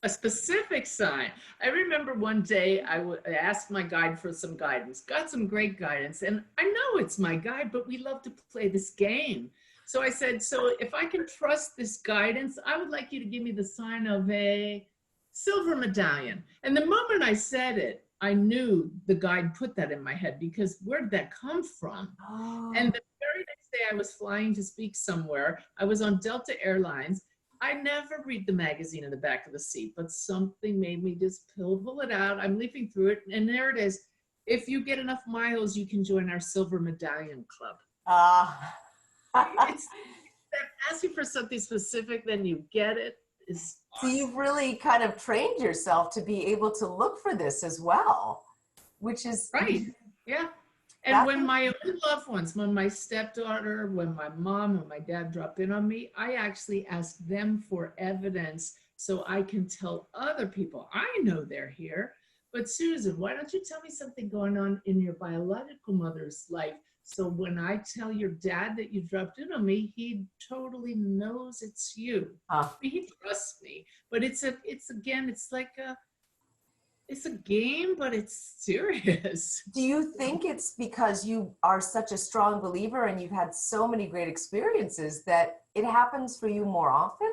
Speaker 2: A specific sign. I remember one day I asked my guide for some guidance, got some great guidance, and I know it's my guide, but we love to play this game. So I said, so if I can trust this guidance, I would like you to give me the sign of a silver medallion. And the moment I said it, I knew the guide put that in my head, because where did that come from?
Speaker 1: Oh.
Speaker 2: And the very next day I was flying to speak somewhere. I was on Delta Airlines. I never read the magazine in the back of the seat, but something made me just pull it out. I'm leafing through it, and there it is. If you get enough miles, you can join our Silver Medallion Club. It's asking for something specific, then you get it. Is awesome.
Speaker 1: So you've really kind of trained yourself to be able to look for this as well, which is
Speaker 2: right. Yeah. And when my own loved ones, when my stepdaughter, when my mom, when my dad drop in on me, I actually ask them for evidence so I can tell other people, I know they're here, But Susan, why don't you tell me something going on in your biological mother's life? So when I tell your dad that you dropped in on me, he totally knows it's you.
Speaker 1: Huh.
Speaker 2: He trusts me. But it's again, it's a game, but it's serious.
Speaker 1: Do you think it's because you are such a strong believer and you've had so many great experiences that it happens for you more often?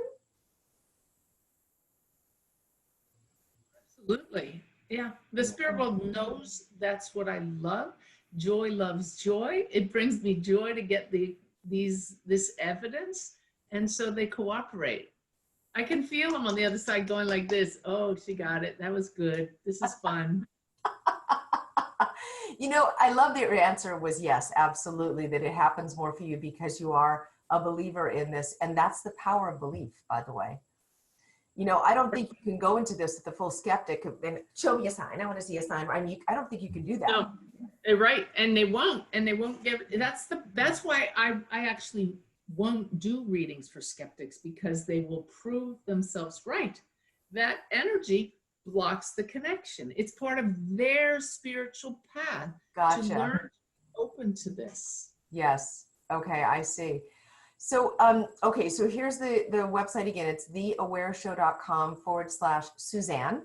Speaker 2: Absolutely. Yeah. The spirit world knows that's what I love. Joy loves joy. It brings me joy to get this evidence. And so they cooperate. I can feel them on the other side going like this. Oh, she got it. That was good. This is fun.
Speaker 1: You know, I love that your answer was yes, absolutely, that it happens more for you because you are a believer in this. And that's the power of belief, by the way. You know, I don't think you can go into this with the full skeptic and show me a sign. I want to see a sign. I mean, I don't think you can do that.
Speaker 2: No, right. And they won't give, that's why I actually won't do readings for skeptics, because they will prove themselves right. That energy blocks the connection. It's part of their spiritual path to learn, open to this.
Speaker 1: Yes. Okay, I see. So, okay, so here's the website again. It's theawareshow.com/Suzanne, Suzanne.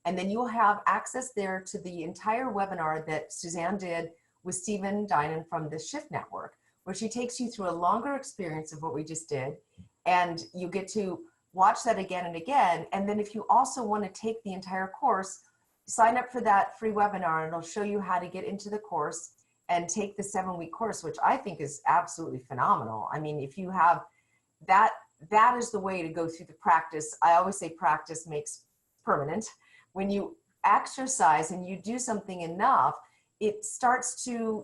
Speaker 1: And then you'll have access there to the entire webinar that Suzanne did with Stephen Dinan from the Shift Network, where she takes you through a longer experience of what we just did. And you get to watch that again and again. And then if you also want to take the entire course, sign up for that free webinar and it'll show you how to get into the course and take the 7-week course, which I think is absolutely phenomenal. I mean, if you have that, that is the way to go through the practice. I always say practice makes permanent. When you exercise and you do something enough, you start to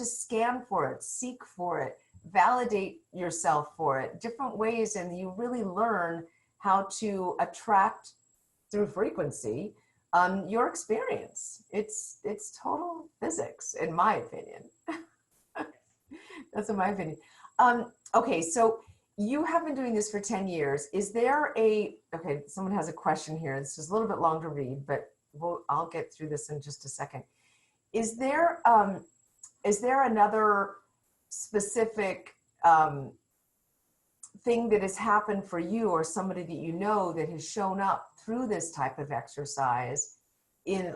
Speaker 1: scan for it, seek for it, validate yourself for it, different ways, and you really learn how to attract through frequency your experience. It's total physics, in my opinion. That's in my opinion. Okay, so you have been doing this for 10 years. Is there okay, someone has a question here. This is a little bit long to read, but I'll get through this in just a second. Is there another specific thing that has happened for you or somebody that you know that has shown up through this type of exercise in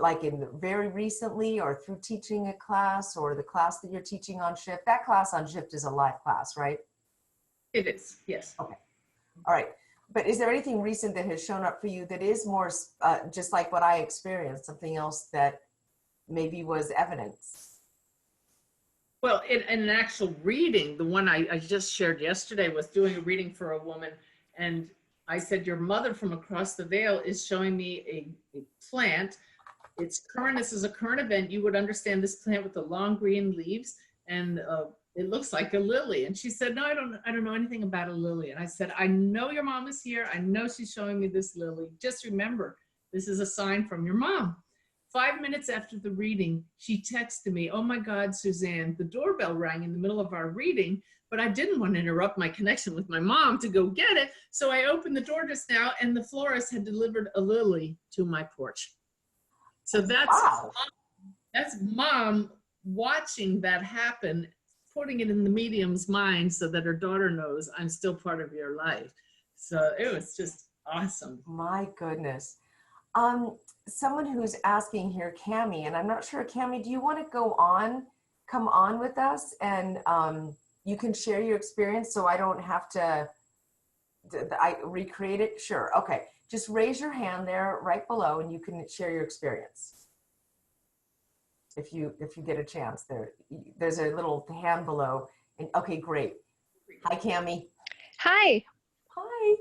Speaker 1: very recently, or through teaching a class, or the class that you're teaching on Shift? That class on Shift is a live class, right?
Speaker 2: It is, yes.
Speaker 1: Okay. All right. But is there anything recent that has shown up for you that is more just like what I experienced, something else that maybe was evidence?
Speaker 2: Well, in an actual reading, the one I just shared yesterday was doing a reading for a woman, and I said, your mother from across the veil is showing me a plant. It's current. This is a current event. You would understand this plant with the long green leaves, and it looks like a lily. And she said, no, I don't know anything about a lily. And I said, I know your mom is here. I know she's showing me this lily. Just remember, this is a sign from your mom. 5 minutes after the reading, she texted me, oh my God, Suzanne, the doorbell rang in the middle of our reading, but I didn't want to interrupt my connection with my mom to go get it. So I opened the door just now, and the florist had delivered a lily to my porch. So that's mom watching that happen, putting it in the medium's mind so that her daughter knows I'm still part of your life. So it was just awesome.
Speaker 1: My goodness. Someone who's asking here, Cami, and I'm not sure, Cami, do you want to come on with us, and you can share your experience so I don't have to recreate it? Sure. Okay. Just raise your hand there right below and you can share your experience. If you get a chance there's a little hand below. And okay, great. Hi, Cami.
Speaker 4: Hi.
Speaker 1: Hi.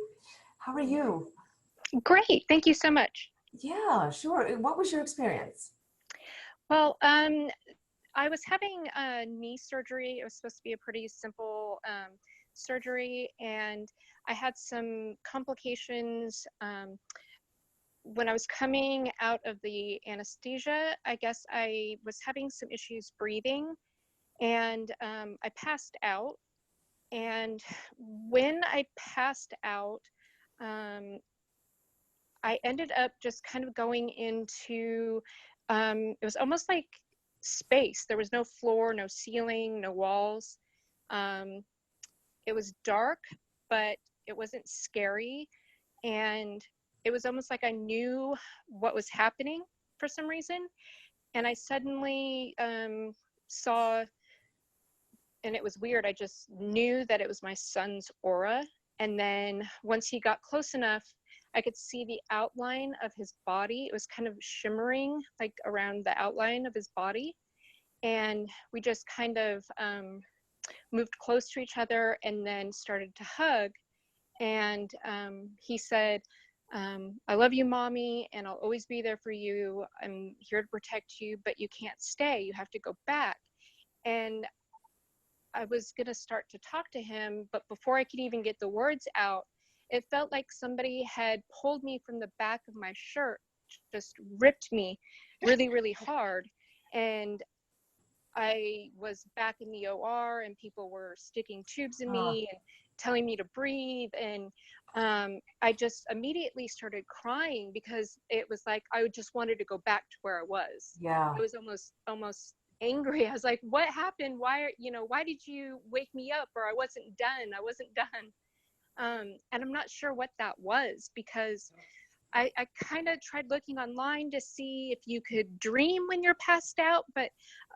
Speaker 1: How are you?
Speaker 4: Great. Thank you so much.
Speaker 1: Yeah, sure. What was your experience?
Speaker 4: Well, I was having a knee surgery. It was supposed to be a pretty simple surgery, and I had some complications when I was coming out of the anesthesia. I guess I was having some issues breathing, and I passed out. And when I passed out, I ended up just kind of going into, it was almost like space. There was no floor, no ceiling, no walls. It was dark, but it wasn't scary. And it was almost like I knew what was happening for some reason. And I suddenly saw, and it was weird, I just knew that it was my son's aura. And then once he got close enough, I could see the outline of his body. It was kind of shimmering like around the outline of his body. And we just kind of moved close to each other and then started to hug. And he said, I love you, Mommy, and I'll always be there for you. I'm here to protect you, but you can't stay. You have to go back. And I was going to start to talk to him, but before I could even get the words out, it felt like somebody had pulled me from the back of my shirt, just ripped me really, really hard. And I was back in the OR and people were sticking tubes in me and telling me to breathe. And I just immediately started crying because it was like I just wanted to go back to where I was.
Speaker 1: Yeah.
Speaker 4: I was almost angry. I was like, what happened? Why did you wake me up? Or I wasn't done. And I'm not sure what that was, because I kind of tried looking online to see if you could dream when you're passed out, but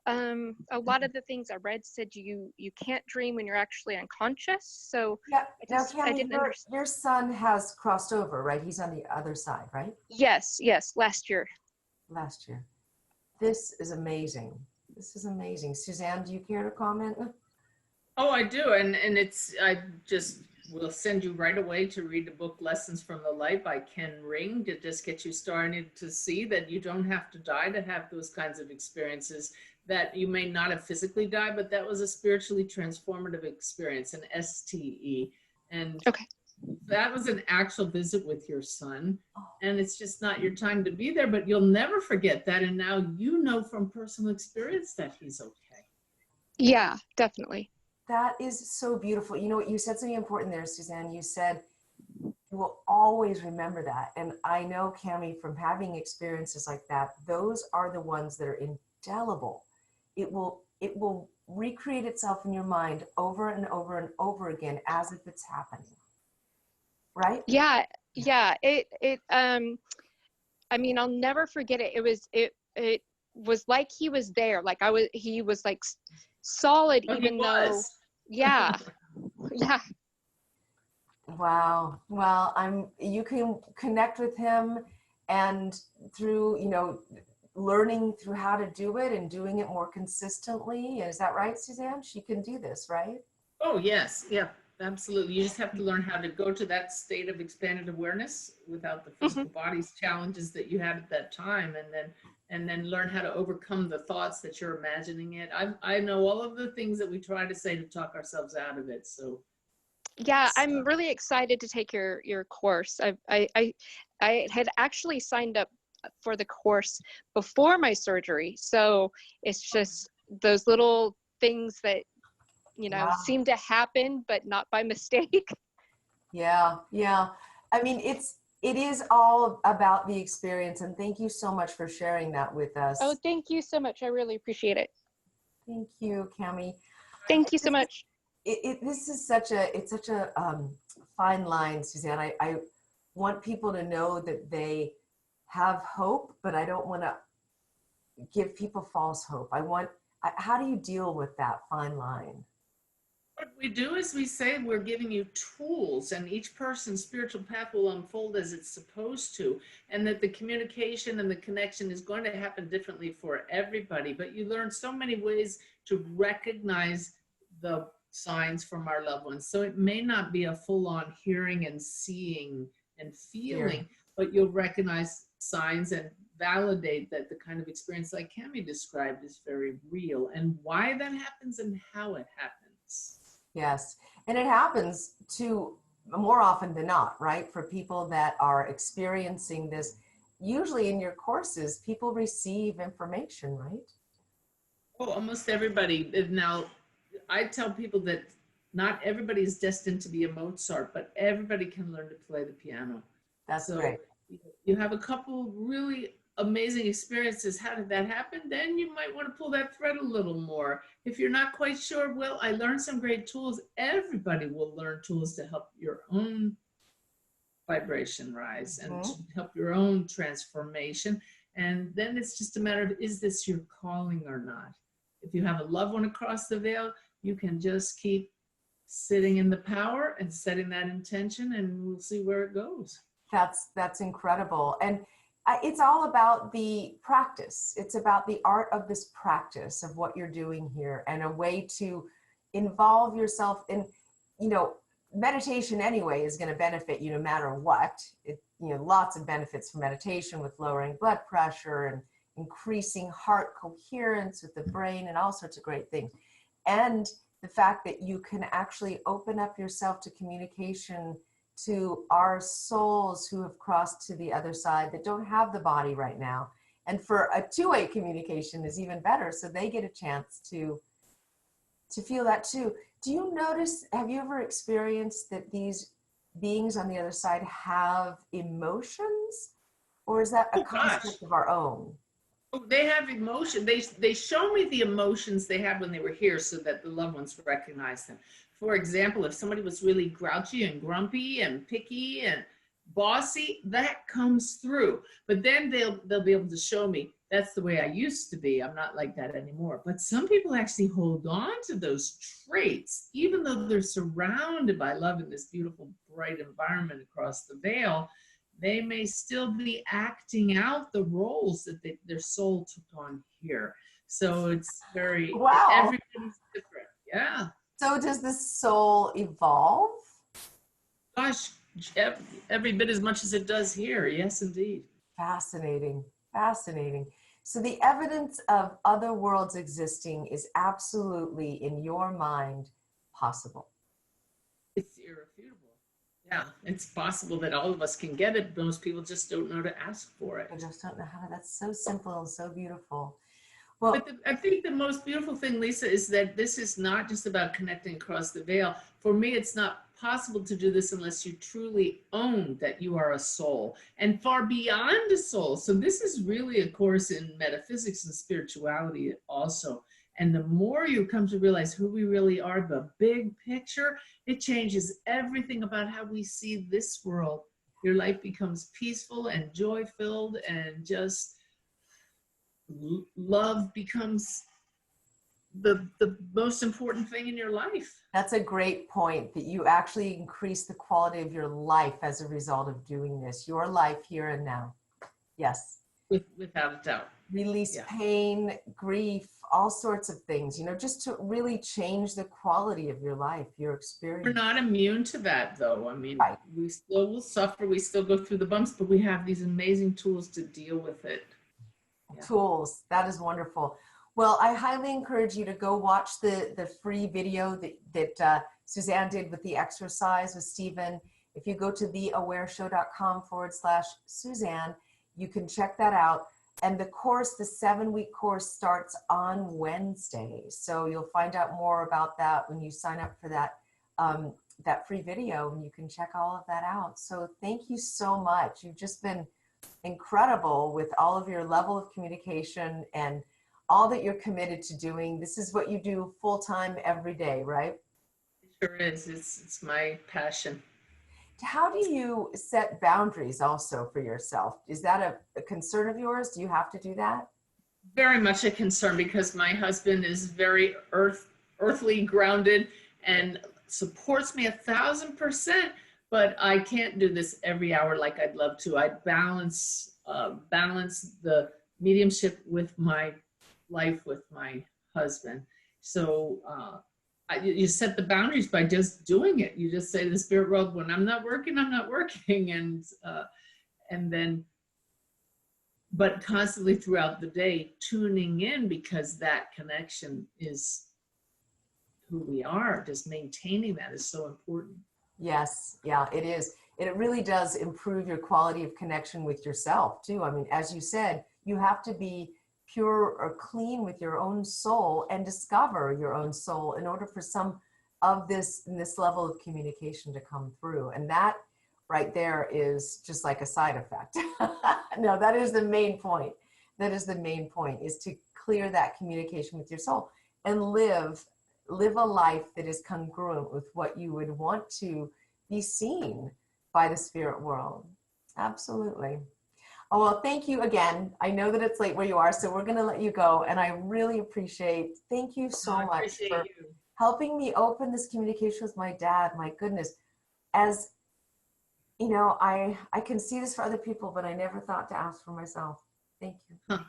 Speaker 4: a lot of the things I read said you can't dream when you're actually unconscious. So
Speaker 1: Yeah. Now,
Speaker 4: I
Speaker 1: Cammie,
Speaker 4: didn't
Speaker 1: your,
Speaker 4: understand.
Speaker 1: your son has crossed over, right? He's on the other side, right?
Speaker 4: Yes, last year.
Speaker 1: Last year. This is amazing. This is amazing. Suzanne, do you care to comment?
Speaker 2: Oh, I do. And I just will send you right away to read the book Lessons from the Light by Ken Ring to just get you started to see that you don't have to die to have those kinds of experiences, that you may not have physically died, but that was a spiritually transformative experience, an STE. And
Speaker 4: Okay.
Speaker 2: that was an actual visit with your son. And it's just not your time to be there, but you'll never forget that. And now you know from personal experience that he's okay.
Speaker 4: Yeah, definitely.
Speaker 1: That is so beautiful. You know what, you said something important there, Suzanne. You said you will always remember that. And I know, Cammie, from having experiences like that, those are the ones that are indelible. It will recreate itself in your mind over and over and over again as if it's happening. Right?
Speaker 4: Yeah. I mean, I'll never forget it. It was like he was there. Like he was like solid,
Speaker 2: But
Speaker 4: even
Speaker 2: he
Speaker 4: though,
Speaker 2: was.
Speaker 4: yeah.
Speaker 1: Wow. Well, you can connect with him, and through, learning through how to do it and doing it more consistently. Is that right, Suzanne? She can do this, right?
Speaker 2: Oh, yes. Yeah, absolutely. You just have to learn how to go to that state of expanded awareness without the physical body's challenges that you had at that time, and then learn how to overcome the thoughts that you're imagining it. I know all of the things that we try to say to talk ourselves out of it. So
Speaker 4: Yeah, I'm really excited to take your course. I had actually signed up for the course before my surgery, so it's just those little things that
Speaker 1: Wow.
Speaker 4: seem to happen, but not by mistake.
Speaker 1: Yeah. I mean, it is all about the experience, and thank you so much for sharing that with us.
Speaker 4: Oh, thank you so much. I really appreciate it.
Speaker 1: Thank you, Cammie.
Speaker 4: Thank you so much.
Speaker 1: This is such a fine line, Suzanne. I want people to know that they have hope, but I don't want to give people false hope. How do you deal with that fine line?
Speaker 2: what we do is we say we're giving you tools, and each person's spiritual path will unfold as it's supposed to, and that the communication and the connection is going to happen differently for everybody. But you learn so many ways to recognize the signs from our loved ones. So it may not be a full-on hearing and seeing and feeling, but you'll recognize signs and validate that the kind of experience like Cammie described is very real, and why that happens and how it happens.
Speaker 1: Yes. And it happens to more often than not, right? For people that are experiencing this, usually in your courses, people receive information, right?
Speaker 2: Oh, almost everybody. Now, I tell people that not everybody is destined to be a Mozart, but everybody can learn to play the piano.
Speaker 1: That's
Speaker 2: So
Speaker 1: great.
Speaker 2: you have a couple really amazing experiences. How did that happen? Then you might want to pull that thread a little more. If you're not quite sure, well, I learned some great tools. Everybody will learn tools to help your own vibration rise and to help your own transformation. And then it's just a matter of, is this your calling or not? If you have a loved one across the veil, you can just keep sitting in the power and setting that intention, and we'll see where it goes.
Speaker 1: That's incredible. And it's all about the practice. It's about the art of this practice of what you're doing here, and a way to involve yourself in, you know, meditation anyway is going to benefit you no matter what. Lots of benefits from meditation, with lowering blood pressure and increasing heart coherence with the brain and all sorts of great things. And the fact that you can actually open up yourself to communication to our souls who have crossed to the other side, that don't have the body right now. And for a two-way communication is even better, so they get a chance to feel that too. Do you notice, have you ever experienced that these beings on the other side have emotions, or is that a concept of our own?
Speaker 2: Oh, they have emotion. They show me the emotions they had when they were here, so that the loved ones recognize them. For example, if somebody was really grouchy and grumpy and picky and bossy, that comes through. But then they'll be able to show me, that's the way I used to be. I'm not like that anymore. But some people actually hold on to those traits, even though they're surrounded by love in this beautiful, bright environment across the veil. They may still be acting out the roles that their soul took on here. So it's very,
Speaker 1: wow.
Speaker 2: Everybody's different. Yeah.
Speaker 1: So does the soul evolve?
Speaker 2: Gosh, every bit as much as it does here. Yes, indeed.
Speaker 1: Fascinating, fascinating. So the evidence of other worlds existing is absolutely, in your mind, possible.
Speaker 2: It's irrefutable. Yeah, it's possible that all of us can get it. Most people just don't know to ask for it.
Speaker 1: I just don't know how. That's so simple and so beautiful. Well,
Speaker 2: but I think the most beautiful thing, Lisa, is that this is not just about connecting across the veil. For me, it's not possible to do this unless you truly own that you are a soul, and far beyond a soul. So this is really a course in metaphysics and spirituality also. And the more you come to realize who we really are, the big picture, it changes everything about how we see this world. Your life becomes peaceful and joy-filled, and just love becomes the most important thing in your life.
Speaker 1: That's a great point, that you actually increase the quality of your life as a result of doing this. Your life here and now. Yes.
Speaker 2: Without a doubt.
Speaker 1: Release pain, grief, all sorts of things, just to really change the quality of your life, your experience.
Speaker 2: We're not immune to that, though. I mean, right. We still will suffer. We still go through the bumps, but we have these amazing tools to deal with it.
Speaker 1: Yeah. Tools. That is wonderful. Well, I highly encourage you to go watch the free video that Suzanne did with the exercise with Stephen. If you go to theawareshow.com/Suzanne, you can check that out. And the course, the 7-week course, starts on Wednesday. So you'll find out more about that when you sign up for that, that free video, and you can check all of that out. So thank you so much. You've just been incredible with all of your level of communication and all that you're committed to doing. This is what you do full time every day, right?
Speaker 2: It sure is. It's my passion.
Speaker 1: How do you set boundaries also for yourself? Is that a concern of yours? Do you have to do that?
Speaker 2: Very much a concern, because my husband is very earthly grounded and supports me 1,000%, but I can't do this every hour like I'd love to. I balance the mediumship with my life with my husband. So you set the boundaries by just doing it. You just say to the spirit world, when I'm not working, I'm not working. And then, but constantly throughout the day, tuning in, because that connection is who we are. Just maintaining that is so important.
Speaker 1: Yes, yeah, it is. It really does improve your quality of connection with yourself too. I mean, as you said, you have to be pure or clean with your own soul and discover your own soul in order for some of this level of communication to come through. And that right there is just like a side effect. No, that is the main point. That is the main point, is to clear that communication with your soul and live a life that is congruent with what you would want to be seen by the spirit world. Absolutely. Oh, well, thank you again. I know that it's late where you are, so we're going to let you go. And I really appreciate, thank you so
Speaker 2: I
Speaker 1: much
Speaker 2: appreciate
Speaker 1: for
Speaker 2: you.
Speaker 1: helping me open this communication with my dad. My goodness. As you know, I can see this for other people, but I never thought to ask for myself. Thank you.
Speaker 2: Huh.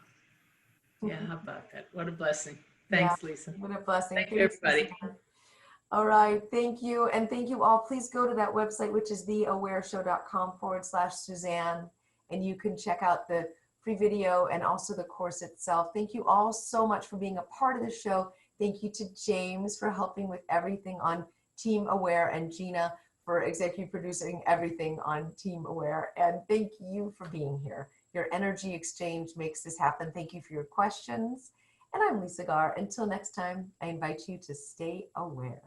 Speaker 2: Yeah, how about that? What a blessing.
Speaker 1: Yeah,
Speaker 2: Thanks, Lisa.
Speaker 1: what a blessing.
Speaker 2: Thank you,
Speaker 1: Thanks,
Speaker 2: everybody.
Speaker 1: Suzanne. All right. Thank you. And thank you all. Please go to that website, which is theawareshow.com/Suzanne. And you can check out the free video and also the course itself. Thank you all so much for being a part of the show. Thank you to James for helping with everything on Team Aware, and Gina for executive producing everything on Team Aware. And thank you for being here. Your energy exchange makes this happen. Thank you for your questions. And I'm Lisa Garr. Until next time, I invite you to stay aware.